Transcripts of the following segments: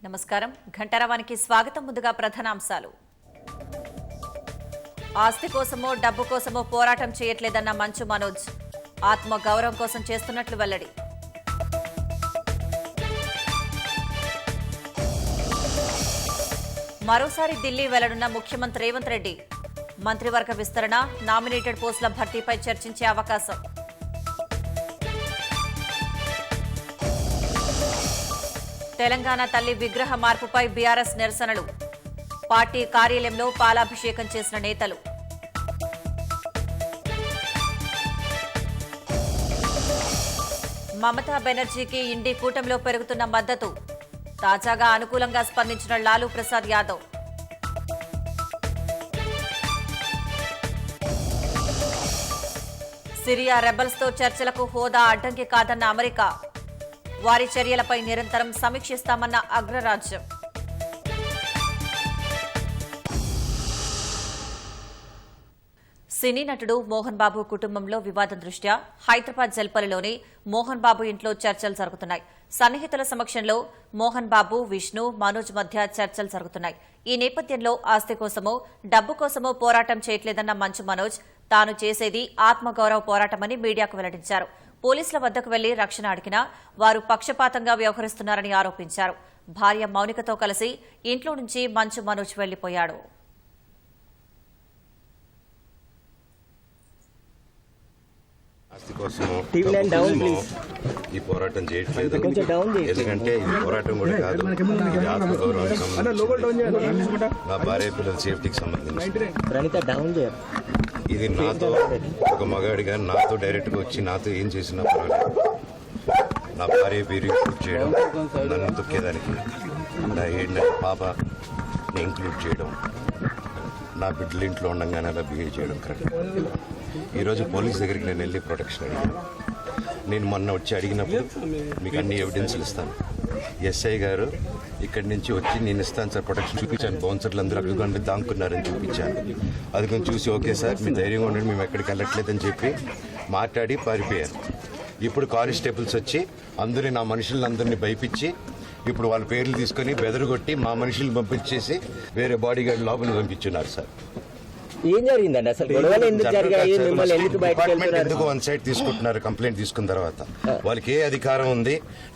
నమస్కారం ఘంటారావానికి స్వాగతం. ముందుగా ప్రధానాంశాలు. ఆస్తి కోసమో డబ్బు కోసమో పోరాటం చేయట్లేదన్న మంచు మనోజ్. ఆత్మ గౌరవం కోసం చేస్తున్నట్లు వెల్లడి. మరోసారి ఢిల్లీ వెళ్లనున్న ముఖ్యమంత్రి రేవంత్ రెడ్డి. మంత్రివర్గ విస్తరణ, నామినేటెడ్ పోస్టుల భర్తీపై చర్చించే అవకాశం. తెలంగాణ తల్లి విగ్రహ మార్పుపై బీఆర్ఎస్ నిరసనలు. పార్టీ కార్యాలయంలో పాలాభిషేకం చేసిన నేతలు. మమతా బెనర్జీకి ఇండి కూటమిలో పెరుగుతున్న మద్దతు. తాజాగా అనుకూలంగా స్పందించిన లాలూ ప్రసాద్ యాదవ్. సిరియా రెబల్స్తో చర్చలకు హోదా అడ్డంకి కాదన్న అమెరికా. వారి చర్యలపై నిరంతరం సమీక్షిస్తామన్న అగ్రరాజ్యం. సినీ నటుడు మోహన్ బాబు కుటుంబంలో వివాదం దృష్ట్యా హైదరాబాద్ జల్పల్లిలోని మోహన్ బాబు ఇంట్లో చర్చలు జరుగుతున్నాయి. సన్నిహితుల సమక్షంలో మోహన్ బాబు, విష్ణు, మనోజ్ మధ్య చర్చలు జరుగుతున్నాయి. ఈ నేపథ్యంలో ఆస్తి కోసమో డబ్బు కోసమో పోరాటం చేయట్లేదన్న మంచు మనోజ్ తాను చేసేది ఆత్మగౌరవ పోరాటమని మీడియాకు వెల్లడించారు. పోలీసుల వద్దకు వెళ్లి రక్షణ అడిగినా వారు పక్షపాతంగా వ్యవహరిస్తున్నారని ఆరోపించారు. భార్య మౌనికతో కలిసి ఇంట్లో నుంచి మంచు మనోజ్ వెళ్లిపోయాడు. ఆస్తి కోసమో ఈ పోరాటం చేయట్లేదు. ఎందుకంటే ఈ పోరాటం కూడా కాదు, ఇది ఆత్మగౌరవానికి సంబంధించి, నా భార్య పిల్లల సేఫ్టీకి సంబంధించి. ఇది నాతో ఒక మగాడిగా నాతో డైరెక్ట్ గా వచ్చి నాతో ఏం చేసినా పర్వాలేదు. నా భార్య పేరు ఇంక్లూడ్ చేయడం, నన్ను తొక్కేదానికి నా ఏడు పాపని ఇంక్లూడ్ చేయడం, నా బిడ్డల ఇంట్లో ఉండగానే అలా బిహేవ్ చేయడం కరెక్ట్. ఈరోజు పోలీస్ దగ్గరికి నేను వెళ్ళి ప్రొటెక్షన్ అడిగాను. నేను మొన్న వచ్చి అడిగినప్పుడు మీకు అన్ని ఎవిడెన్స్లు ఇస్తాను, ఎస్ఐ గారు ఇక్కడి నుంచి వచ్చి నేను ఇస్తాను సార్ ప్రొటెక్షన్ చూపించాను. బౌన్సర్లు అందరూ అక్కడ దాక్కున్నారని చూపించాను. అది కొంచెం చూసి ఓకే సార్ మీ ధైర్యంగా ఉండండి, మేము ఎక్కడికి వెళ్ళట్లేదని చెప్పి మాట్లాడి పారిపోయారు. ఇప్పుడు కానిస్టేబుల్స్ వచ్చి అందరూ నా మనుషులందరినీ భయపించి ఇప్పుడు వాళ్ళ పేర్లు తీసుకొని బెదరగొట్టి మా మనుషులు పంపించేసి వేరే బాడీ గార్డ్ లోపల పంపించున్నారు సార్. ఏం జరిగిందండి అసలు? ఎందుకు వన్ సైడ్ తీసుకుంటున్నారు? కంప్లైంట్ తీసుకున్న తర్వాత వాళ్ళకి ఏ అధికారం ఉంది?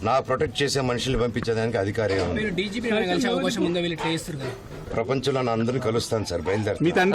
నా ప్రొటెక్ట్ చేసే మనుషులు పంపించేదానికి అధికారం ఉంది. ప్రపంచంలో నా అందరినీ కలుస్తాను సార్, బయలుదేరుతాను.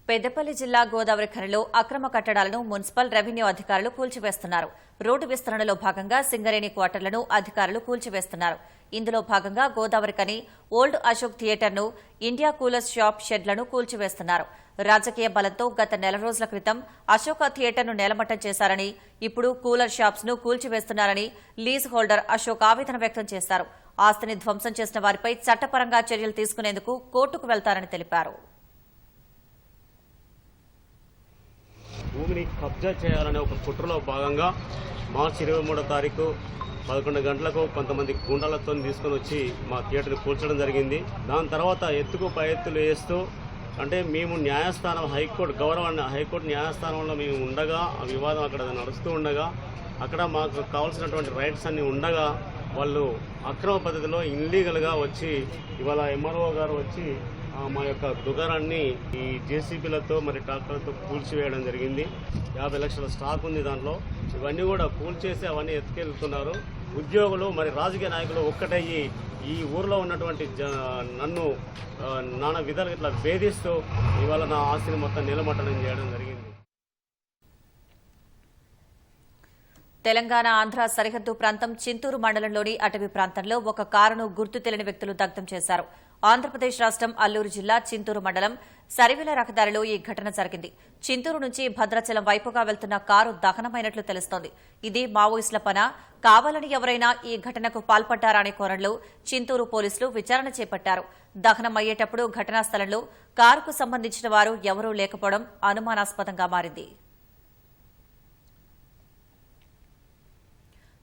పెద్దపల్లి జిల్లా గోదావరి ఖనిలో అక్రమ కట్టడాలను మున్సిపల్ రెవెన్యూ అధికారులు కూల్చివేస్తున్నారు. రోడ్డు విస్తరణలో భాగంగా సింగరేణి క్వార్టర్లను అధికారులు కూల్చివేస్తున్నారు. ఇందులో భాగంగా గోదావరి ఖని ఓల్డ్ అశోక్ థియేటర్ను, ఇండియా కూలర్స్ షాప్ షెడ్లను కూల్చివేస్తున్నారు. రాజకీయ బలంతో గత నెల రోజుల క్రితం అశోక థియేటర్ను నేలమట్టం చేశారని, ఇప్పుడు కూలర్ షాప్స్ ను కూల్చివేస్తున్నారని లీజ్ హోల్డర్ అశోక్ ఆవేదన వ్యక్తం చేశారు. ఆస్తిని ధ్వంసం చేసిన వారిపై చట్టపరంగా చర్యలు తీసుకునేందుకు కోర్టుకు వెళ్తారని తెలిపారు. భూమిని కబ్జా చేయాలనే ఒక కుట్రలో భాగంగా మార్చి 23వ తారీఖు 11 గంటలకు కొంతమంది గుండాలతో తీసుకొని వచ్చి మా థియేటర్ని కూల్చడం జరిగింది. దాని తర్వాత ఎత్తుకు పై ఎత్తులు వేస్తూ, అంటే మేము న్యాయస్థానం హైకోర్టు న్యాయస్థానంలో మేము ఉండగా ఆ వివాదం అక్కడ నడుస్తూ ఉండగా, అక్కడ మాకు కావాల్సినటువంటి రైట్స్ అన్నీ ఉండగా వాళ్ళు అక్రమ పద్ధతిలో ఇల్లీగల్గా వచ్చి ఇవాళ ఎంఆర్ఓ గారు వచ్చి మా యొక్క దుకాణాన్ని ఈ జేసీబీలతో మరి ట్రాక్టర్లతో కూల్చివేయడం జరిగింది. 50 లక్షల స్టాక్ ఉంది దాంట్లో. ఇవన్నీ కూడా కూల్చేసి అవన్నీ ఎత్తుకెళ్తున్నారు. ఉద్యోగులు మరి రాజకీయ నాయకులు ఒక్కటయ్యి ఈ ఊర్లో ఉన్నటువంటి నన్ను నానా విధాలుగా ఇట్లా వేధిస్తూ ఇవాళ నా ఆస్తిని మొత్తం నిలమట్టడం చేయడం జరిగింది. తెలంగాణ ఆంధ్ర సరిహద్దు ప్రాంతం చింతూరు మండలంలోని అటవీ ప్రాంతంలో ఒక కారును గుర్తు తెలియని వ్యక్తులు దగ్ధం చేశారు. ఆంధ్రప్రదేశ్ రాష్ట్రం అల్లూరు జిల్లా చింతూరు మండలం సరివిల రహదారిలో ఈ ఘటన జరిగింది. చింతూరు నుంచి భద్రాచలం వైపుగా వెళ్తున్న కారు దహనమైనట్లు తెలుస్తోంది. ఇది మావోయిస్టుల పనా, కావాలని ఎవరైనా ఈ ఘటనకు పాల్పడ్డారా అనే కోణంలో చింతూరు పోలీసులు విచారణ చేపట్టారు. దహనం అయ్యేటప్పుడు ఘటనా స్థలంలో కారుకు సంబంధించిన వారు ఎవరూ లేకపోవడం అనుమానాస్పదంగా మారింది.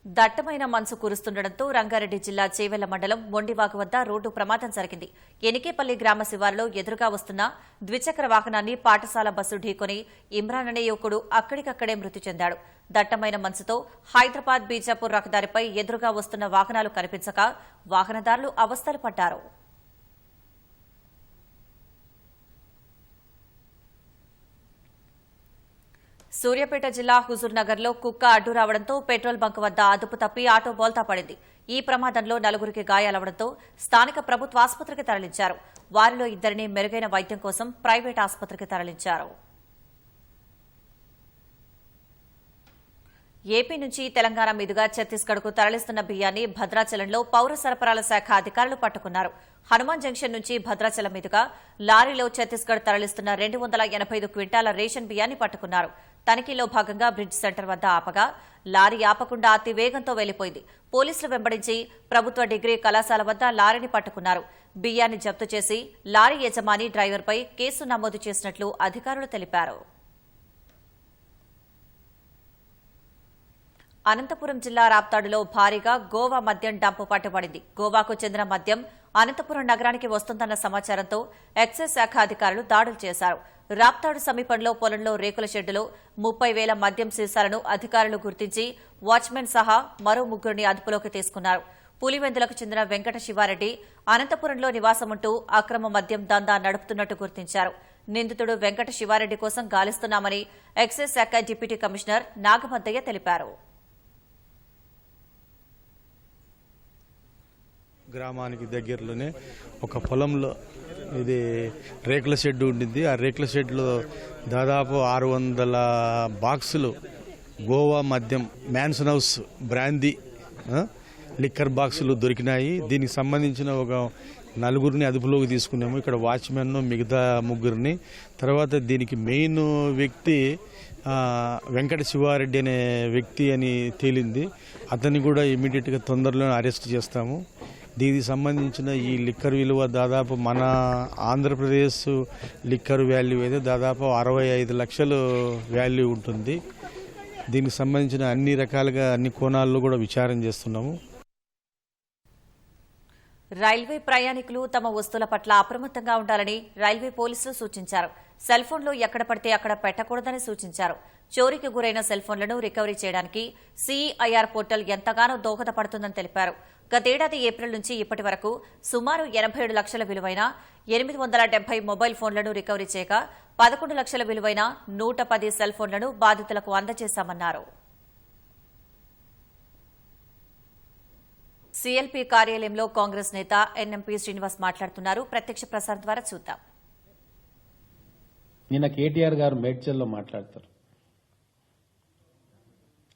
దట్టమైన మంచు కురుస్తుండటంతో రంగారెడ్డి జిల్లా చేవెళ్ల మండలం మొండివాగు వద్ద రోడ్డు ప్రమాదం జరిగింది. ఎనికేపల్లి గ్రామ శివారులో ఎదురుగా వస్తున్న ద్విచక్ర వాహనాన్ని పాఠశాల బస్సు ఢీకొని ఇమ్రాన్ అనే యువకుడు అక్కడికక్కడే మృతి చెందాడు. దట్టమైన మంచుతో హైదరాబాద్ బీజాపూర్ రహదారిపై ఎదురుగా వస్తున్న వాహనాలు కనిపించక వాహనదారులు అవస్థలు పడ్డారు. సూర్యాపేట జిల్లా హుజూర్నగర్లో కుక్క అడ్డు రావడంతో పెట్రోల్ బంక్ వద్ద అదుపు తప్పి ఆటో బోల్తా పడింది. ఈ ప్రమాదంలో 4 గాయాలవడంతో స్థానిక ప్రభుత్వ ఆసుపత్రికి తరలించారు. వారిలో 2 మెరుగైన వైద్యం కోసం ప్రైవేట్ ఆసుపత్రికి తరలించారు. ఏపీ నుంచి తెలంగాణ మీదుగా ఛత్తీస్గఢ్కు తరలిస్తున్న బియ్యాన్ని భద్రాచలంలో పౌర సరఫరాల శాఖ అధికారులు పట్టుకున్నారు. హనుమాన్ జంక్షన్ నుంచి భద్రాచలం మీదుగా లారీలో ఛత్తీస్గఢ్ తరలిస్తున్న 285 క్వింటాల రేషన్ బియ్యాన్ని పట్టుకున్నారు. తనిఖీలో భాగంగా బ్రిడ్జ్ సెంటర్ వద్ద ఆపగా లారీ ఆపకుండా అతి వేగంతో వెళ్లిపోయింది. పోలీసులు వెంబడించి ప్రభుత్వ డిగ్రీ కళాశాల వద్ద లారీని పట్టుకున్నారు. బియ్యాన్ని జప్తు చేసి లారీ యజమాని డ్రైవర్పై కేసు నమోదు చేసినట్లు అధికారులు తెలిపారు. అనంతపురం జిల్లా రాప్తాడులో భారీగా గోవా మద్యం డంపు పట్టుబడింది. గోవాకు చెందిన మద్యం అనంతపురం నగరానికి వస్తుందన్న సమాచారంతో ఎక్సైజ్ శాఖ అధికారులు దాడులు చేశారు. రాప్తాడు సమీపంలో పొలంలో రేకుల షెడ్డులో 30,000 మద్యం సీసాలను అధికారులు గుర్తించి వాచ్మెన్ సహా మరో 3 అదుపులోకి తీసుకున్నారు. పులివెందులకు చెందిన వెంకట శివారెడ్డి అనంతపురంలో నివాసముంటూ అక్రమ మద్యం దందా నడుపుతున్నట్టు గుర్తించారు. నిందితుడు వెంకట శివారెడ్డి కోసం గాలిస్తున్నామని ఎక్సైజ్ శాఖ డిప్యూటీ కమిషనర్ నాగమద్దయ్య తెలిపారు. గ్రామానికి దగ్గరలోనే ఒక పొలంలో ఇది రేకుల షెడ్ ఉండింది. ఆ రేకుల షెడ్లో దాదాపు 600 బాక్సులు గోవా మద్యం మ్యాన్సన్ హౌస్ బ్రాందీ లిక్కర్ బాక్సులు దొరికినాయి. దీనికి సంబంధించిన ఒక 4 అదుపులోకి తీసుకున్నాము. ఇక్కడ వాచ్మెన్ మిగతా 3. తర్వాత దీనికి మెయిన్ వ్యక్తి వెంకట శివారెడ్డి అనే వ్యక్తి అని తేలింది. అతన్ని కూడా ఇమీడియట్గా తొందరలోనే అరెస్ట్ చేస్తాము. దీనికి సంబంధించిన ఈ లిక్కర్ విలువ దాదాపు మన ఆంధ్రప్రదేశ్ లిక్కర్ వాల్యూ అయితే దాదాపు 65 లక్షలు వాల్యూ ఉంటుంది. దీనికి సంబంధించిన అన్ని రకాలుగా అన్ని కోణాల్లో కూడా విచారణ చేస్తున్నాము. రైల్వే ప్రయాణికులు తమ వస్తువుల పట్ల అప్రమత్తంగా ఉండాలని రైల్వే పోలీసులు సూచించారు. సెల్ ఫోన్లు ఎక్కడ పడితే అక్కడ పెట్టకూడదని సూచించారు. చోరీకి గురైన సెల్ ఫోన్లను రికవరీ చేయడానికి సిఈఐఆర్ పోర్టల్ ఎంతగానో దోహదపడుతుందని తెలిపారు. గతేడాది ఏప్రిల్ నుంచి ఇప్పటి వరకు సుమారు 87 లక్షల విలువైన 870 మొబైల్ ఫోన్లను రికవరీ చేయగా 11 లక్షల విలువైన 110 సెల్ ఫోన్లను బాధితులకు అందజేశామన్నారు. సీఎల్పీ కార్యాలయంలో కాంగ్రెస్ నేత ఎన్ఎంపీ శ్రీనివాస్ మాట్లాడుతున్నారు. ప్రత్యక్ష ప్రసారం ద్వారా చూద్దాం. నిన్న కేటీఆర్ గారు మేడ్చల్లో మాట్లాడతారు.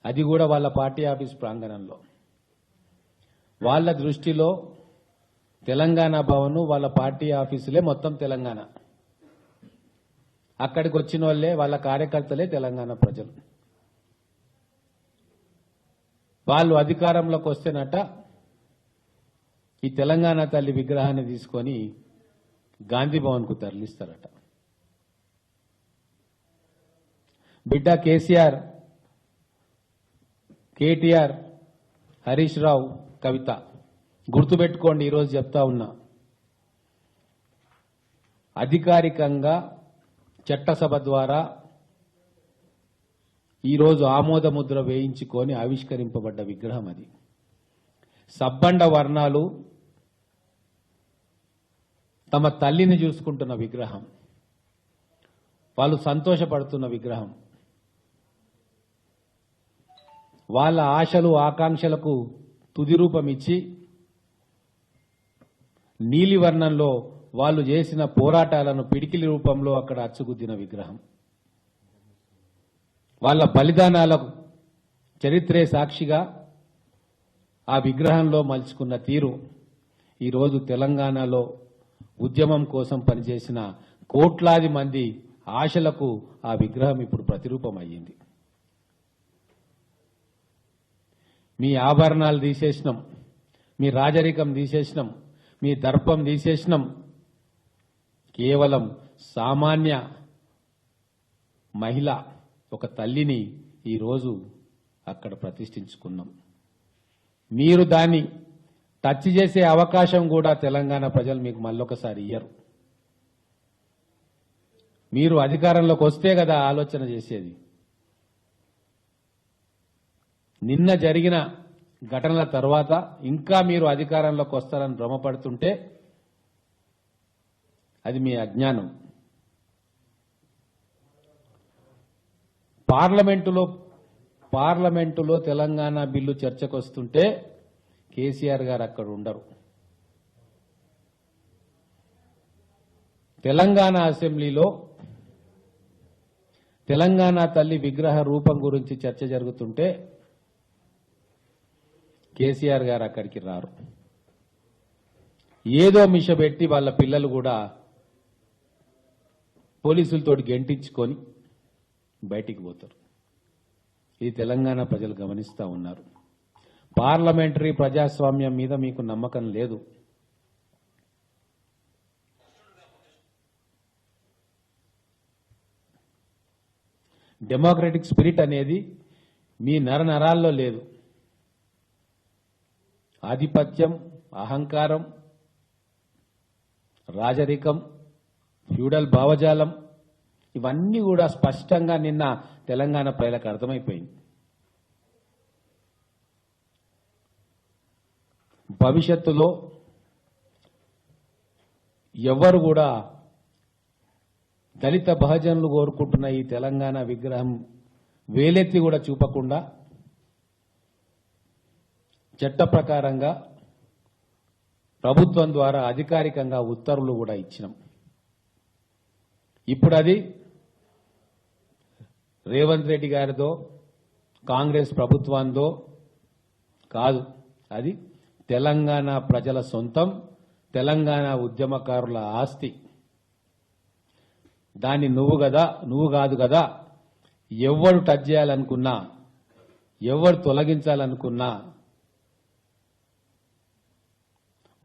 అది కూడా వాళ్ళ పార్టీ ఆఫీస్ ప్రాంగణంలో. వాళ్ళ దృష్టిలో తెలంగాణ భవన్ వాళ్ళ పార్టీ ఆఫీసులే మొత్తం తెలంగాణ. అక్కడికి వచ్చిన వాళ్ళే వాళ్ళ కార్యకర్తలే తెలంగాణ ప్రజలు. వాళ్ళు అధికారంలోకి వస్తేనట ఈ తెలంగాణ తల్లి విగ్రహాన్ని తీసుకొని గాంధీ భవన్ కు తరలిస్తారట. బిడ్డ కేసీఆర్, కేటీఆర్, హరీష్ రావు, కవిత గుర్తుపెట్టుకోండి. ఈరోజు చెప్తా ఉన్నా, అధికారికంగా చట్టసభ ద్వారా ఈరోజు ఆమోద ముద్ర వేయించుకొని ఆవిష్కరింపబడ్డ విగ్రహం అది. సబ్బండ వర్ణాలు తమ తల్లిని చూసుకుంటున్న విగ్రహం, వాళ్ళు సంతోషపడుతున్న విగ్రహం, వాళ్ళ ఆశలు ఆకాంక్షలకు తుది రూపం ఇచ్చి నీలివర్ణంలో వాళ్ళు చేసిన పోరాటాలను పిడికిలి రూపంలో అక్కడ అచ్చుగుద్దిన విగ్రహం. వాళ్ళ బలిదానాలకు చరిత్రే సాక్షిగా ఆ విగ్రహంలో మలుచుకున్న తీరు ఈరోజు తెలంగాణలో ఉద్యమం కోసం పనిచేసిన కోట్లాది మంది ఆశలకు ఆ విగ్రహం ఇప్పుడు ప్రతిరూపం అయ్యింది. మీ ఆభరణాలు తీసేసినాం, మీ రాజరికం తీసేసినాం, మీ దర్పం తీసేసినాం. కేవలం సామాన్య మహిళ ఒక తల్లిని ఈరోజు అక్కడ ప్రతిష్ఠించుకున్నాం. మీరు దాన్ని టచ్ చేసే అవకాశం కూడా తెలంగాణ ప్రజలు మీకు మళ్ళొకసారి ఇయ్యరు. మీరు అధికారంలోకి వస్తే కదా ఆలోచన చేసేది. నిన్న జరిగిన ఘటనల తర్వాత ఇంకా మీరు అధికారంలోకి వస్తారని భ్రమపడుతుంటే అది మీ అజ్ఞానం. పార్లమెంటులో తెలంగాణ బిల్లు చర్చకు వస్తుంటే కేసీఆర్ గారు అక్కడ ఉండరు. తెలంగాణ అసెంబ్లీలో తెలంగాణ తల్లి విగ్రహ రూపం గురించి చర్చ జరుగుతుంటే కేసీఆర్ గారు అక్కడికి రారు. ఏదో మిషబెట్టి వాళ్ళ పిల్లలు కూడా పోలీసులతోటి గెంటించుకొని బయటికి పోతారు. ఇది తెలంగాణ ప్రజలు గమనిస్తా ఉన్నారు. పార్లమెంటరీ ప్రజాస్వామ్యం మీద మీకు నమ్మకం లేదు. డెమోక్రటిక్ స్పిరిట్ అనేది మీ నరనరాల్లో లేదు. ఆధిపత్యం, అహంకారం, రాజరికం, ఫ్యూడల్ భావజాలం ఇవన్నీ కూడా స్పష్టంగా నిన్న తెలంగాణ ప్రజలకు అర్థమైపోయింది. భవిష్యత్తులో ఎవరు కూడా దళిత బహుజనులు కోరుకుంటున్న ఈ తెలంగాణ విగ్రహం వేలెత్తి కూడా చూపకుండా చట్ట ప్రకారంగా ప్రభుత్వం ద్వారా అధికారికంగా ఉత్తర్వులు కూడా ఇచ్చినాం. ఇప్పుడు అది రేవంత్ రెడ్డి గారిదో కాంగ్రెస్ ప్రభుత్వందో కాదు, అది తెలంగాణ ప్రజల సొంతం, తెలంగాణ ఉద్యమకారుల ఆస్తి. దాన్ని నువ్వు కాదు కదా, ఎవరు టచ్ చేయాలనుకున్నా, ఎవరు తొలగించాలనుకున్నా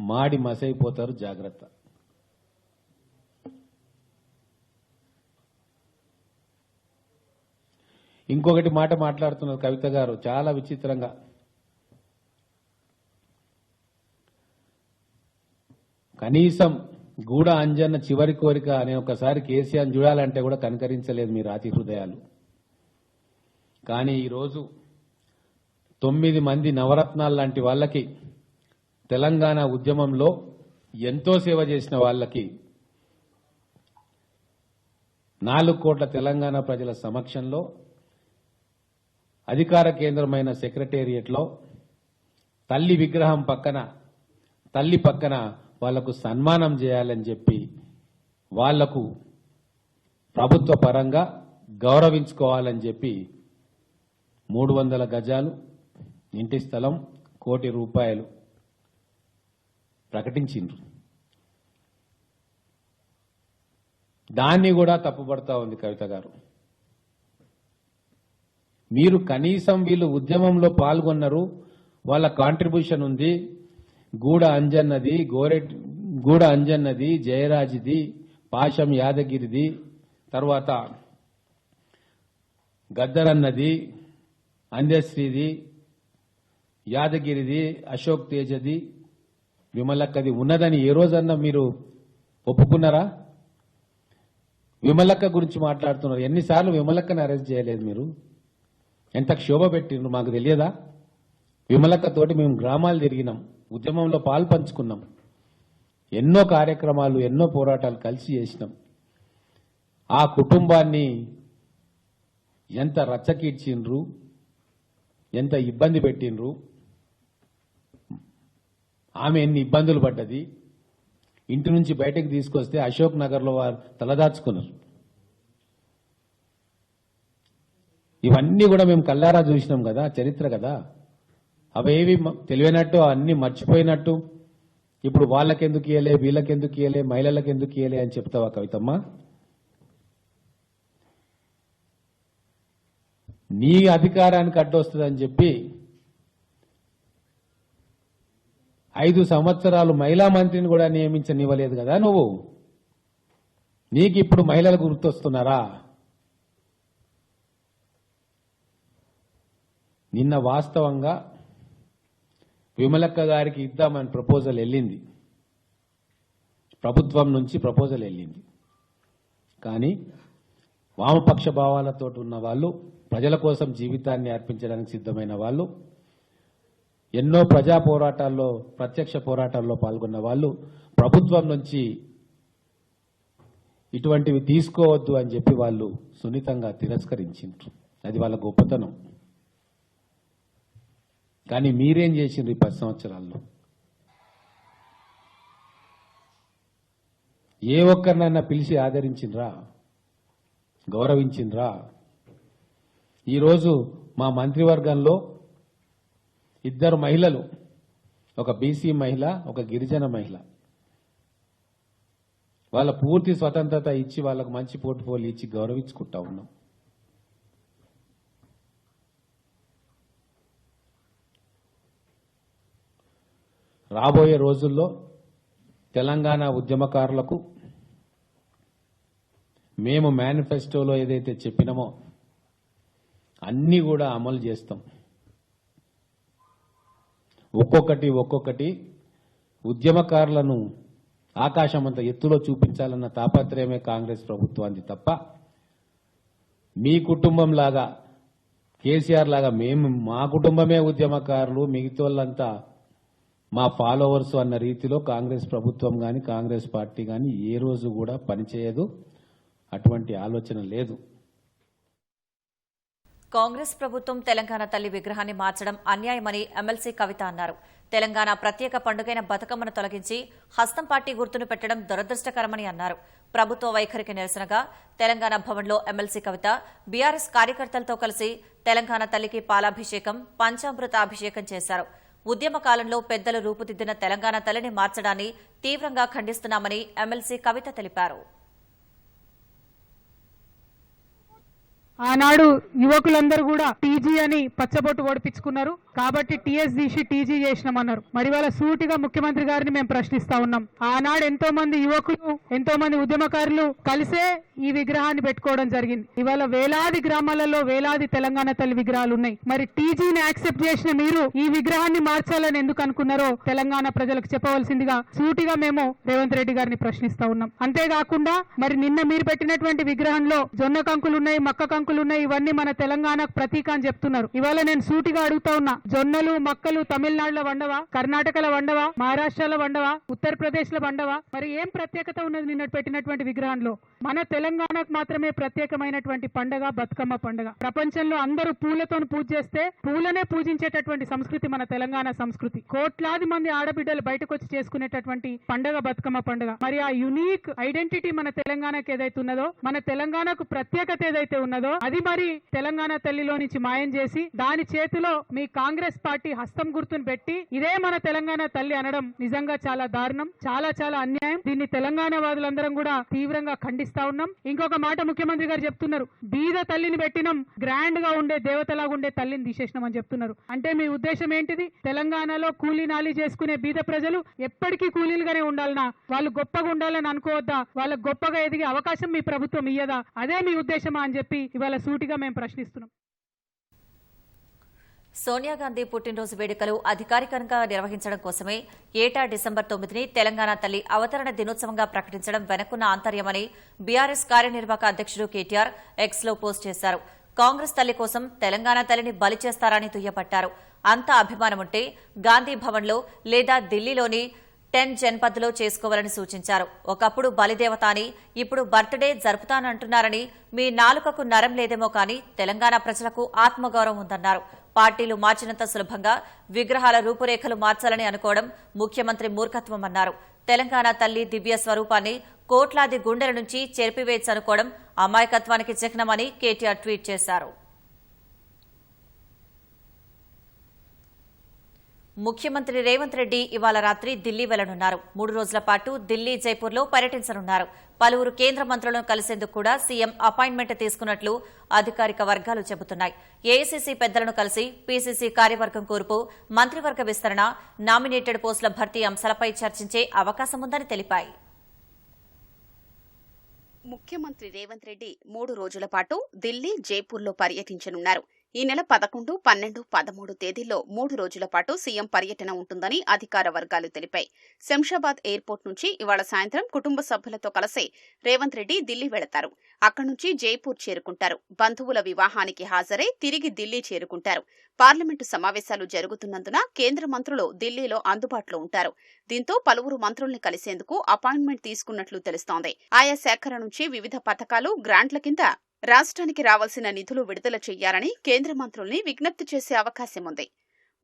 మాడి మసైపోతారు. జాగ్రత్త. ఇంకొకటి మాట మాట్లాడుతున్నారు కవిత గారు చాలా విచిత్రంగా. కనీసం గూడ అంజన్న చివరి కోరిక అనే ఒకసారి కేసీఆర్ చూడాలంటే కూడా కనకరించలేదు మీ రాతి హృదయాలు. కానీ ఈరోజు 9 మంది నవరత్నాలు లాంటి వాళ్ళకి, తెలంగాణ ఉద్యమంలో ఎంతో సేవ చేసిన వాళ్ళకి 4 కోట్ల తెలంగాణ ప్రజల సమక్షంలో అధికార కేంద్రమైన సెక్రటేరియట్లో తల్లి విగ్రహం పక్కన, తల్లి పక్కన వాళ్లకు సన్మానం చేయాలని చెప్పి వాళ్లకు ప్రభుత్వ పరంగా గౌరవించుకోవాలని చెప్పి 300 గజాలు ఇంటి స్థలం, ₹1 కోటి ప్రకటించిండ్రు. దాన్ని కూడా తప్పుపడతా ఉంది కవిత గారు. మీరు కనీసం వీళ్ళు ఉద్యమంలో పాల్గొన్నారు, వాళ్ళ కాంట్రిబ్యూషన్ ఉంది. గూడ అంజన్నది, జయరాజ్ది, పాశం యాదగిరిది, తర్వాత గద్దరన్నది, అందశ్రీది, యాదగిరిది, అశోక్ తేజది, విమలక్కది ఉన్నదని ఏ రోజన్నా మీరు ఒప్పుకున్నారా? విమలక్క గురించి మాట్లాడుతున్నారు. ఎన్నిసార్లు విమలక్కని అరెస్ట్ చేయలేదు మీరు? ఎంత క్షోభ పెట్టిండ్రు మాకు తెలియదా? విమలక్క తోటి మేము గ్రామాలు తిరిగినాం, ఉద్యమంలో పాలు పంచుకున్నాం, ఎన్నో కార్యక్రమాలు, ఎన్నో పోరాటాలు కలిసి చేసినాం. ఆ కుటుంబాన్ని ఎంత రచ్చకీడ్చిండ్రు, ఎంత ఇబ్బంది పెట్టిండ్రు, ఆమె ఎన్ని ఇబ్బందులు పడ్డది. ఇంటి నుంచి బయటకు తీసుకొస్తే అశోక్ నగర్లో వారు తలదాచుకున్నారు. ఇవన్నీ కూడా మేము కల్లారా చూసినాం కదా, చరిత్ర కదా. అవేవి తెలియనట్టు, అన్ని మర్చిపోయినట్టు ఇప్పుడు వాళ్ళకెందుకు ఇయ్యలే, వీళ్ళకెందుకు ఇయ్యలే, మహిళలకెందుకు ఇయ్యలే అని చెప్తావా కవితమ్మ? నీ అధికారానికి అడ్డొస్తుందని చెప్పి 5 సంవత్సరాలు మహిళా మంత్రిని కూడా నియమించనివ్వలేదు కదా నువ్వు. నీకు ఇప్పుడు మహిళలు గుర్తొస్తున్నారా? నిన్న వాస్తవంగా విమలక్క గారికి ఇద్దామని ప్రపోజల్ వెళ్ళింది, ప్రభుత్వం నుంచి ప్రపోజల్ వెళ్ళింది. కానీ వామపక్ష భావాలతో ఉన్న వాళ్ళు, ప్రజల కోసం జీవితాన్ని అర్పించడానికి సిద్ధమైన వాళ్ళు, ఎన్నో ప్రజా పోరాటాల్లో, ప్రత్యక్ష పోరాటాల్లో పాల్గొన్న వాళ్ళు ప్రభుత్వం నుంచి ఇటువంటివి తీసుకోవద్దు అని చెప్పి వాళ్ళు సున్నితంగా తిరస్కరించారు. అది వాళ్ళ గొప్పతనం. కానీ మీరేం చేసిండ్రు ఈ 10 సంవత్సరాల్లో? ఏ ఒక్కరినైనా పిలిచి ఆదరించిండ్రా, గౌరవించిండ్రా? ఈరోజు మా మంత్రివర్గంలో 2 మహిళలు, ఒక బీసీ మహిళ, ఒక గిరిజన మహిళ, వాళ్ళ పూర్తి స్వతంత్రత ఇచ్చి వాళ్ళకు మంచి పోర్ట్ఫోలియో ఇచ్చి గౌరవించుకుంటా ఉన్నాం. రాబోయే రోజుల్లో తెలంగాణ ఉద్యమకారులకు మేము మేనిఫెస్టోలో ఏదైతే చెప్పినామో అన్నీ కూడా అమలు చేస్తాం. ఒక్కొక్కటి ఉద్యమకారులను ఆకాశమంత ఎత్తులో చూపించాలన్న తాపత్రయమే కాంగ్రెస్ ప్రభుత్వానికి తప్ప మీ కుటుంబం లాగా, కేసీఆర్ లాగా మేము మా కుటుంబమే ఉద్యమకారులు, మిగతాళ్ళంతా మా ఫాలోవర్స్ అన్న రీతిలో కాంగ్రెస్ ప్రభుత్వం కానీ కాంగ్రెస్ పార్టీ కానీ ఏ రోజు కూడా పనిచేయదు. అటువంటి ఆలోచన లేదు. కాంగ్రెస్ ప్రభుత్వం తెలంగాణ తల్లి విగ్రహాన్ని మార్చడం అన్యాయమని ఎమ్మెల్సీ కవిత అన్నారు. తెలంగాణ ప్రత్యేక పండుగైన బతుకమ్మను తొలగించి హస్తం పార్టీ గుర్తును పెట్టడం దురదృష్టకరమని అన్నారు. ప్రభుత్వ వైఖరికి నిరసనగా తెలంగాణ భవన్లో ఎమ్మెల్సీ కవిత బీఆర్ఎస్ కార్యకర్తలతో కలిసి తెలంగాణ తల్లికి పాలాభిషేకం, పంచామృత అభిషేకం చేశారు. ఉద్యమ కాలంలో పెద్దలు రూపుదిద్దిన తెలంగాణ తల్లిని మార్చడాన్ని తీవ్రంగా ఖండిస్తున్నామని ఎమ్మెల్సీ కవిత తెలిపారు. ఆనాడు యువకులందరూ కూడా టీజీ అని పచ్చబొట్టు ఓడిపించుకున్నారు కాబట్టి టీఎస్ తీసి టీజీ చేసినామన్నారు. మరి వాళ్ళ సూటిగా ముఖ్యమంత్రి గారిని మేము ప్రశ్నిస్తా ఉన్నాం. ఆనాడు ఎంతో మంది యువకులు, ఎంతో మంది ఉద్యమకారులు కలిసే ఈ విగ్రహాన్ని పెట్టుకోవడం జరిగింది. ఇవాళ వేలాది గ్రామాలలో వేలాది తెలంగాణ తల్లి విగ్రహాలు ఉన్నాయి. మరి టీజీని యాక్సెప్ట్ చేసిన మీరు ఈ విగ్రహాన్ని మార్చాలని ఎందుకు అనుకున్నారో తెలంగాణ ప్రజలకు చెప్పవలసిందిగా సూటిగా మేము రేవంత్ రెడ్డి గారిని ప్రశ్నిస్తా ఉన్నాం. అంతేకాకుండా మరి నిన్న మీరు పెట్టినటువంటి విగ్రహంలో జొన్న కంకులు ఉన్నాయి, మక్క కంకులు ఉన్నాయి, ఇవన్నీ మన తెలంగాణకు ప్రతీక అని చెప్తున్నారు. ఇవాళ నేను సూటిగా అడుగుతా ఉన్నా, జొన్నలు మక్కలు తమిళనాడులో వండవా, కర్ణాటకలో వండవా, మహారాష్ట్రలో వండవా, ఉత్తరప్రదేశ్ లో వండవా? మరి ఏం ప్రత్యేకత ఉన్నది నిన్న పెట్టినటువంటి విగ్రహంలో? మన తెలంగాణకు మాత్రమే ప్రత్యేకమైనటువంటి పండగ బతుకమ్మ పండుగ. ప్రపంచంలో అందరూ పూలతో పూజ చేస్తే పూలనే పూజించేటటువంటి సంస్కృతి మన తెలంగాణ సంస్కృతి. కోట్లాది మంది ఆడబిడ్డలు బయటకు వచ్చి చేసుకునేటటువంటి పండగ బతుకమ్మ పండుగ. మరి ఆ యునిక్ ఐడెంటిటీ మన తెలంగాణకు ఏదైతే ఉన్నదో, మన తెలంగాణకు ప్రత్యేకత ఏదైతే ఉన్నదో అది మరి తెలంగాణ తల్లిలో నుంచి మాయం చేసి దాని చేతిలో మీ కాంగ్రెస్ పార్టీ హస్తం గుర్తును పెట్టి ఇదే మన తెలంగాణ తల్లి అనడం నిజంగా చాలా దారుణం, చాలా చాలా అన్యాయం. దీన్ని తెలంగాణ వాదులందరం కూడా తీవ్రంగా ఖండిస్తా ఉన్నాం. ఇంకొక మాట ముఖ్యమంత్రి గారు చెప్తున్నారు, బీద తల్లిని పెట్టినాం, గ్రాండ్ గా ఉండే దేవతలాగా ఉండే తల్లిని తీసేసినాం అని చెప్తున్నారు. అంటే మీ ఉద్దేశం ఏంటిది? తెలంగాణలో కూలీ నాలి చేసుకునే బీద ప్రజలు ఎప్పటికీ కూలీలుగానే ఉండాలనా? వాళ్ళు గొప్పగా ఉండాలని అనుకోవద్దా? వాళ్ళకు గొప్పగా ఎదిగే అవకాశం మీ ప్రభుత్వం ఇయ్యదా? అదే మీ ఉద్దేశమా అని చెప్పి ఇవాళ సూటిగా మేము ప్రశ్నిస్తున్నాం. సోనియా గాంధీ పుట్టినరోజు వేడుకలు అధికారికంగా నిర్వహించడం కోసమే ఏటా డిసెంబర్ 9ని తెలంగాణ తల్లి అవతరణ దినోత్సవంగా ప్రకటించడం వెనక్కున్న ఆంతర్యమని బీఆర్ఎస్ కార్యనిర్వాహక అధ్యక్షుడు కేటీఆర్ ఎక్స్లో పోస్ట్ చేశారు. కాంగ్రెస్ తల్లి కోసం తెలంగాణ తల్లిని బలి చేస్తారని దుయ్యబట్టారు. అంత అభిమానముంటే గాంధీ భవన్లో లేదా ఢిల్లీలోని 10 జన్పథ్లో చేసుకోవాలని సూచించారు. ఒకప్పుడు బలిదేవత అని ఇప్పుడు బర్త్డే జరుపుతానంటున్నారని మీ నాలుకకు నరం లేదేమో కానీ తెలంగాణ ప్రజలకు ఆత్మగౌరవం ఉందన్నారు. పార్టీలు మార్చినంత సులభంగా విగ్రహాల రూపురేఖలు మార్చాలని అనుకోవడం ముఖ్యమంత్రి మూర్ఖత్వమన్నారు. తెలంగాణ తల్లి దివ్య స్వరూపాన్ని కోట్లాది గుండెల నుంచి చెరిపివేయచ్చనుకోవడం అమాయకత్వానికి చిహ్నమని కేటీఆర్ ట్వీట్ చేశారు. ముఖ్యమంత్రి రేవంత్ రెడ్డి ఇవాళ రాత్రి ఢిల్లీ వెళ్లనున్నారు. 3 రోజుల పాటు ఢిల్లీ, జైపూర్లో పర్యటించనున్నారు. పలువురు కేంద్ర మంత్రులను కలిసేందుకు కూడా సీఎం అపాయింట్మెంట్ తీసుకున్నట్లు అధికారిక వర్గాలు చెబుతున్నాయి. ఏఐసీసీ పెద్దలను కలిసి పీసీసీ కార్యవర్గం కూర్పు, మంత్రివర్గ విస్తరణ, నామినేటెడ్ పోస్టుల భర్తీ అంశాలపై చర్చించే అవకాశం ఉందని తెలిపాయి. ముఖ్యమంత్రి రేవంత్ రెడ్డి 3 రోజుల పాటు ఢిల్లీ, జైపూర్లో పర్యటించనున్నారు. ఈ నెల 11, 12, 13 తేదీల్లో 3 రోజుల పాటు సీఎం పర్యటన ఉంటుందని అధికార వర్గాలు తెలిపాయి. శంషాబాద్ ఎయిర్పోర్ట్ నుంచి ఇవాళ సాయంత్రం కుటుంబ సభ్యులతో కలిసి రేవంత్ రెడ్డి ఢిల్లీ వెళతారు. అక్కడి నుంచి జైపూర్ చేరుకుంటారు. బంధువుల వివాహానికి హాజరై తిరిగి ఢిల్లీ చేరుకుంటారు. పార్లమెంటు సమావేశాలు జరుగుతున్నందున కేంద్ర మంత్రులు ఢిల్లీలో అందుబాటులో ఉంటారు. దీంతో పలువురు మంత్రుల్ని కలిసేందుకు అపాయింట్మెంట్ తీసుకున్నట్లు తెలుస్తోంది. ఆయా శాఖల నుంచి వివిధ పథకాలు, గ్రాంట్ల కింద రాష్ట్రానికి రావాల్సిన నిధులు విడుదల చేయాలని కేంద్ర మంత్రుల్ని విజ్ఞప్తి చేసే అవకాశం ఉంది.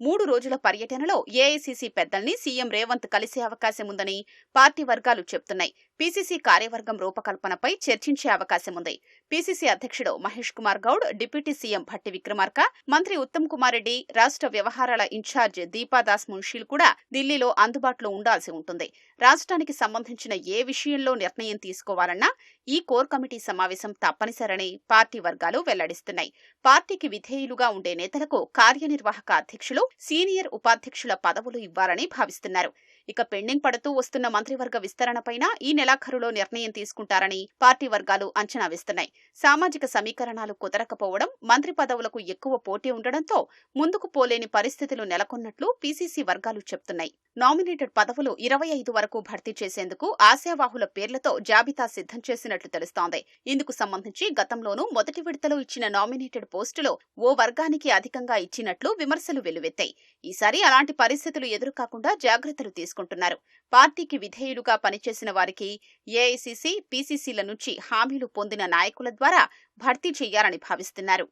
3 రోజుల పర్యటనలో ఏఐసీసీ పెద్దల్ని సీఎం రేవంత్ కలిసే అవకాశం ఉందని పార్టీ వర్గాలు చెబుతున్నాయి. పీసీసీ కార్యవర్గం రూపకల్పనపై చర్చించే అవకాశం ఉంది. పీసీసీ అధ్యక్షుడు మహేష్ కుమార్ గౌడ్, డిప్యూటీ సీఎం భట్టి విక్రమార్క, మంత్రి ఉత్తమ్ కుమార్ రెడ్డి, రాష్ట్ర వ్యవహారాల ఇన్ఛార్జ్ దీపాదాస్ మున్షీలు కూడా ఢిల్లీలో అందుబాటులో ఉండాల్సి ఉంటుంది. రాష్ట్రానికి సంబంధించిన ఏ విషయంలో నిర్ణయం తీసుకోవాలన్నా ఈ కోర్ కమిటీ సమావేశం తప్పనిసరని పార్టీ వర్గాలు వెల్లడిస్తున్నాయి. పార్టీకి విధేయులుగా ఉండే నేతలకు కార్యనిర్వాహక అధ్యక్షులు, సీనియర్ ఉపాధ్యక్షుల పదవులు ఇవ్వాలని భావిస్తున్నారు. ఇక పెండింగ్ పడుతూ వస్తున్న మంత్రివర్గ విస్తరణపైన ఈ నెలాఖరులో నిర్ణయం తీసుకుంటారని పార్టీ వర్గాలు అంచనా వేస్తున్నాయి. సామాజిక సమీకరణాలు కుదరకపోవడం, మంత్రి పదవులకు ఎక్కువ పోటీ ఉండడంతో ముందుకు పోలేని పరిస్థితులు నెలకొన్నట్లు పీసీసీ వర్గాలు చెప్తున్నాయి. నామినేటెడ్ పదవులు 25 వరకు భర్తీ చేసేందుకు ఆశావాహుల పేర్లతో జాబితా సిద్ధం చేసినట్లు తెలుస్తోంది. ఇందుకు సంబంధించి గతంలోనూ మొదటి విడతలో ఇచ్చిన నామినేటెడ్ పోస్టులో ఓ వర్గానికి అధికంగా ఇచ్చినట్లు విమర్శలు వెల్లువెత్తాయి. ఈసారి అలాంటి పరిస్థితులు ఎదురుకాకుండా జాగ్రత్తలు తీసుకుంటున్నారు. పార్టీకి విధేయులుగా పనిచేసిన వారికి ఏఐసీసీ, పీసీసీల నుంచి హామీలు పొందిన నాయకుల ద్వారా భర్తీ చేయాలని భావిస్తున్నారు.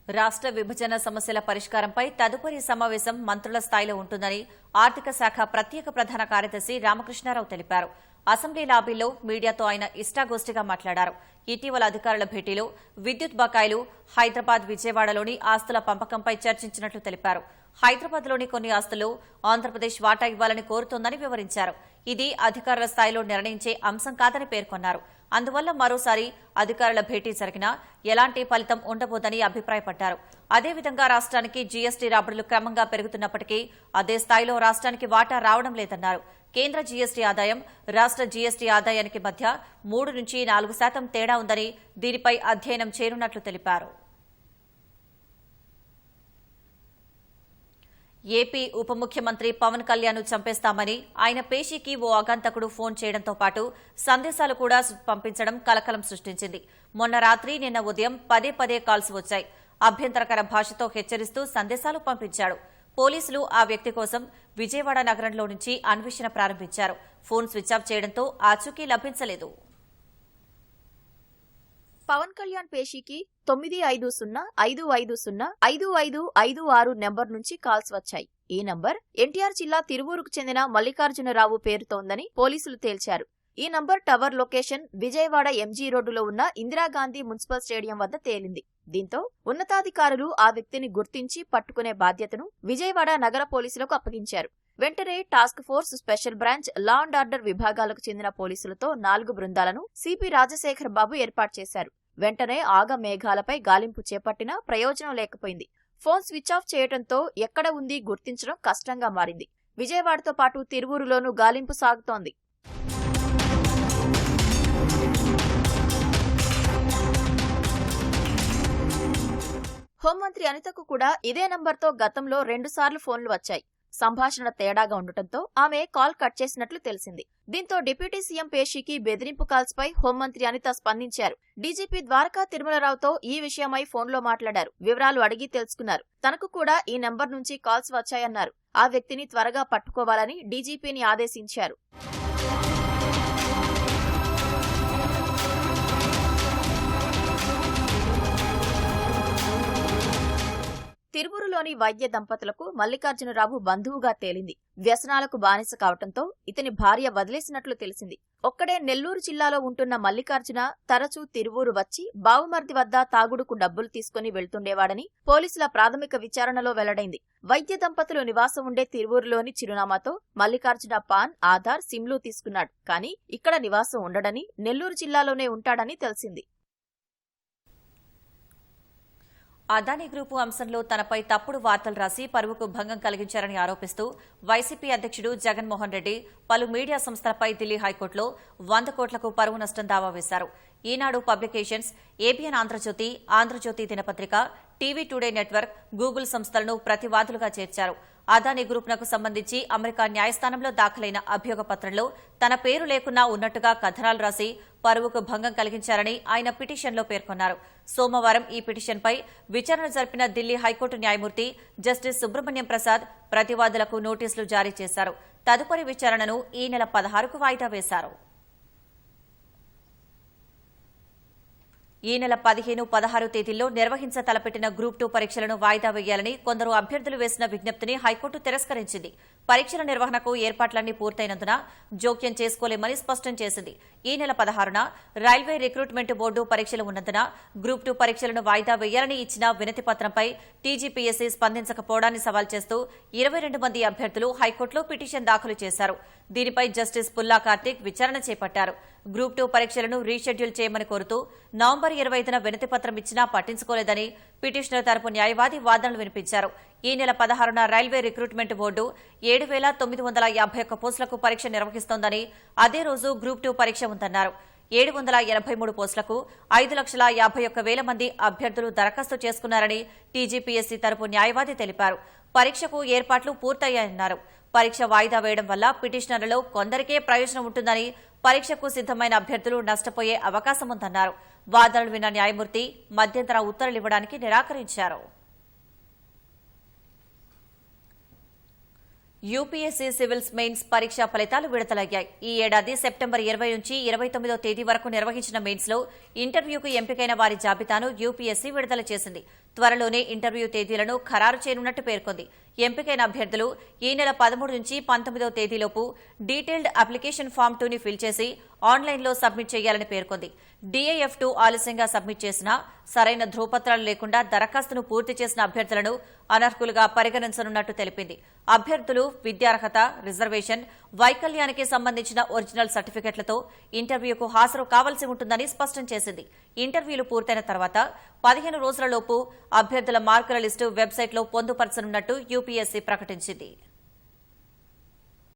రాష్ట్ర విభజన సమస్యల పరిష్కారంపై తదుపరి సమావేశం మంత్రుల స్థాయిలో ఉంటుందని ఆర్థిక శాఖ ప్రత్యేక ప్రధాన కార్యదర్శి రామకృష్ణారావు తెలిపారు. అసెంబ్లీ లాబీలో మీడియాతో ఆయన ఇష్టాగోష్ఠిగా మాట్లాడారు. ఇటీవల అధికారుల భేటీలో విద్యుత్ బకాయిలు, హైదరాబాద్, విజయవాడలోని ఆస్తుల పంపకంపై చర్చించినట్లు తెలిపారు. హైదరాబాద్లోని కొన్ని ఆస్తులు ఆంధ్రప్రదేశ్ వాటా ఇవ్వాలని కోరుతోందని వివరించారు. ఇది అధికారుల స్థాయిలో నిర్ణయించే అంశం కాదని పేర్కొన్నారు. అందువల్ల మరోసారి అధికారుల భేటీ జరిగినా ఎలాంటి ఫలితం ఉండబోదని అభిప్రాయపడ్డారు. అదేవిధంగా రాష్ట్రానికి జీఎస్టీ రాబడులు క్రమంగా పెరుగుతున్నప్పటికీ అదే స్థాయిలో రాష్ట్రానికి వాటా రావడం లేదన్నారు. కేంద్ర జీఎస్టీ ఆదాయం, రాష్ట్ర జీఎస్టీ ఆదాయానికి మధ్య 3 నుంచి 4% తేడా ఉందని దీనిపై అధ్యయనం చేయనున్నట్లు తెలిపారు. ఏపీ ఉప ముఖ్యమంత్రి పవన్ కళ్యాణ్ ను చంపేస్తామని ఆయన పేషీకి ఓ ఆగంతకుడు ఫోన్ చేయడంతో పాటు సందేశాలు కూడా పంపించడం కలకలం సృష్టించింది. మొన్న రాత్రి, నిన్న ఉదయం పదే కాల్స్ వచ్చాయి. అభ్యంతరకర భాషతో హెచ్చరిస్తూ సందేశాలు పంపించాడు. పోలీసులు ఆ వ్యక్తి కోసం విజయవాడ నగరంలో నుంచి అన్వేషణ ప్రారంభించారు. ఫోన్ స్విచ్ ఆఫ్ చేయడంతో ఆచూకీ లభించలేదు. పవన్ కళ్యాణ్ పేషీకి 9505505556 నెంబర్ నుంచి కాల్స్ వచ్చాయి. ఈ నంబర్ ఎన్టీఆర్ జిల్లా తిరువూరుకు చెందిన మల్లికార్జునరావు పేరుతోందని పోలీసులు తేల్చారు. ఈ number tower location Vijayawada MG రోడ్డులో ఉన్న ఇందిరాగాంధీ మున్సిపల్ స్టేడియం వద్ద తేలింది. దీంతో ఉన్నతాధికారులు ఆ వ్యక్తిని గుర్తించి పట్టుకునే బాధ్యతను విజయవాడ నగర పోలీసులకు అప్పగించారు. వెంటనే task force, special branch, law and order విభాగాలకు చెందిన పోలీసులతో 4 బృందాలను సిపి రాజశేఖర్ బాబు ఏర్పాటు చేశారు. వెంటనే ఆగ మేఘాలపై గాలింపు చేపట్టినా ప్రయోజనం లేకపోయింది. ఫోన్ స్విచ్ ఆఫ్ చేయడంతో ఎక్కడ ఉంది గుర్తించడం కష్టంగా మారింది. విజయవాడతో పాటు తిరువూరులోనూ గాలింపు సాగుతోంది. హోంమంత్రి అనితకు కూడా ఇదే నంబర్తో గతంలో 2 సార్లు ఫోన్లు వచ్చాయి. సంభాషణ తేడాగా ఉండటంతో ఆమె కాల్ కట్ చేసినట్లు తెలిసింది. దీంతో డిప్యూటీ సీఎం పేషీకి బెదిరింపు కాల్స్ పై హోంమంత్రి అనిత స్పందించారు. డీజీపీ ద్వారకా తిరుమలరావుతో ఈ విషయమై ఫోన్లో మాట్లాడారు. వివరాలు అడిగి తెలుసుకున్నారు. తనకు కూడా ఈ నంబర్ నుంచి కాల్స్ వచ్చాయన్నారు. ఆ వ్యక్తిని త్వరగా పట్టుకోవాలని డీజీపీని ఆదేశించారు. తిరువూరులోని వైద్య దంపతులకు మల్లికార్జునరావు బంధువుగా తేలింది. వ్యసనాలకు బానిస కావటంతో ఇతని భార్య వదిలేసినట్లు తెలిసింది. ఒక్కడే నెల్లూరు జిల్లాలో ఉంటున్న మల్లికార్జున తరచూ తిరువూరు వచ్చి బావుమర్ది వద్ద తాగుడుకు డబ్బులు తీసుకుని వెళ్తుండేవాడని పోలీసుల ప్రాథమిక విచారణలో వెల్లడైంది. వైద్య దంపతులు నివాసం ఉండే తిరువూరులోని చిరునామాతో మల్లికార్జున పాన్, ఆధార్, సిమ్లు తీసుకున్నాడు. కానీ ఇక్కడ నివాసం ఉండడని, నెల్లూరు జిల్లాలోనే ఉంటాడని తెలిసింది. అదానీ గ్రూపు అంశంలో తనపై తప్పుడు వార్తలు రాసి పరువుకు భంగం కలిగించారని ఆరోపిస్తూ వైసీపీ అధ్యక్షుడు జగన్మోహన్ రెడ్డి పలు మీడియా సంస్థలపై ఢిల్లీ హైకోర్టులో 100 కోట్లకు పరువు నష్టం దావా వేశారు. ఈనాడు పబ్లికేషన్స్, ఏబిఎన్ ఆంధ్రజ్యోతి, ఆంధ్రజ్యోతి దినపత్రిక, టీవీ టుడే నెట్వర్క్, గూగుల్ సంస్థలను ప్రతివాదులుగా చేర్చారు. అదానీ గ్రూప్నకు సంబంధించి అమెరికా న్యాయస్థానంలో దాఖలైన అభియోగ పత్రంలో తన పేరు లేకున్నా ఉన్నట్టుగా కథనాలు రాసి పరువుకు భంగం కలిగించారని ఆయన పిటిషన్లో పేర్కొన్నారు. సోమవారం ఈ పిటిషన్పై విచారణ జరిపిన ఢిల్లీ హైకోర్టు న్యాయమూర్తి జస్టిస్ సుబ్రహ్మణ్యం ప్రసాద్ ప్రతివాదులకు నోటీసులు జారీ చేశారు. తదుపరి విచారణను ఈ నెల 16కు వాయిదా వేశారు. ఈ నెల 15, 16 తేదీల్లో నిర్వహించ తలపెట్టిన గ్రూప్ 2 పరీక్షలను వాయిదా వేయాలని కొందరు అభ్యర్థులు వేసిన విజ్ఞప్తిని హైకోర్టు తిరస్కరించింది. పరీక్షల నిర్వహణకు ఏర్పాట్లన్నీ పూర్తయినందున జోక్యం చేసుకోలేమని స్పష్టం చేసింది. ఈ నెల 16న రైల్వే రిక్రూట్మెంట్ బోర్డు పరీక్షలు ఉన్నందున గ్రూప్ 2 పరీక్షలను వాయిదా వేయాలని ఇచ్చిన వినతి పత్రంపై టీజీపీఎస్సీ స్పందించకపోవడాన్ని సవాల్ చేస్తూ 22 మంది అభ్యర్థులు హైకోర్టులో పిటిషన్ దాఖలు చేశారు. దీనిపై జస్టిస్ పుల్లా కార్తిక్ విచారణ చేపట్టారు. గ్రూప్ 2 పరీక్షలను రీషెడ్యూల్ చేయమని కోరుతూ నవంబర్ 25న వినతి పత్రం ఇచ్చినా పట్టించుకోలేదని పిటిషనర్ తరపు న్యాయవాది వాదనలు వినిపించారు. ఈ నెల 16న రైల్వే రిక్రూట్మెంట్ బోర్డు 7,951 పోస్టులకు పరీక్ష నిర్వహిస్తోందని, అదే రోజు గ్రూప్ 2 పరీక్ష ఉందన్నారు. 783 పోస్టులకు 5,51,000 మంది అభ్యర్థులు దరఖాస్తు చేసుకున్నారని టీజీపీఎస్సీ తరపు న్యాయవాది తెలిపారు. పరీక్షకు ఏర్పాట్లు పూర్తయ్యాయన్నారు. పరీక్ష వాయిదా వేయడం వల్ల పిటిషనర్లలో కొందరికే ప్రయోజనం ఉంటుందని, పరీక్షకు సిద్దమైన అభ్యర్థులు నష్టపోయే అవకాశం ఉందన్నారు. వాదనలు విన్న న్యాయమూర్తి మధ్యంతర ఉత్తర్వులివ్వడానికి నిరాకరించారు. యూపీఎస్సీ సివిల్స్ మెయిన్స్ పరీక్షా ఫలితాలు విడుదలయ్యాయి. ఈ ఏడాది సెప్టెంబర్ 20 నుంచి 29వ తేదీ వరకు నిర్వహించిన మెయిన్స్ లో ఇంటర్వ్యూకు ఎంపికైన వారి జాబితాను యూపీఎస్సీ విడుదల చేసింది. త్వరలోనే ఇంటర్వ్యూ తేదీలను ఖరారు చేయనున్నట్టు పేర్కొంది. ఎంపికైన అభ్యర్థులు ఈ నెల 13 నుంచి 19వ తేదీలోపు డీటెయిల్డ్ అప్లికేషన్ ఫామ్ 2ని ఫిల్ చేసి ఆన్లైన్లో సబ్మిట్ చేయాలని పేర్కొంది. DAF2 ఆలస్యంగా సబ్మిట్ చేసినా, సరైన ధ్రువపత్రాలు లేకుండా దరఖాస్తును పూర్తి చేసిన అభ్యర్థులను అనర్హులుగా పరిగణించనున్నట్టు తెలిపింది. అభ్యర్థులు విద్యార్హత, రిజర్వేషన్, వైకల్యానికి సంబంధించిన ఒరిజినల్ సర్టిఫికెట్లతో ఇంటర్వ్యూకు హాజరు కావాల్సి ఉంటుందని స్పష్టం చేసింది. ఇంటర్వ్యూలు పూర్తయిన తర్వాత 15 రోజులలోపు అభ్యర్థుల మార్కుల లిస్టు వెబ్సైట్లో పొందుపరచనున్నట్టు యూపీఎస్సీ ప్రకటించింది.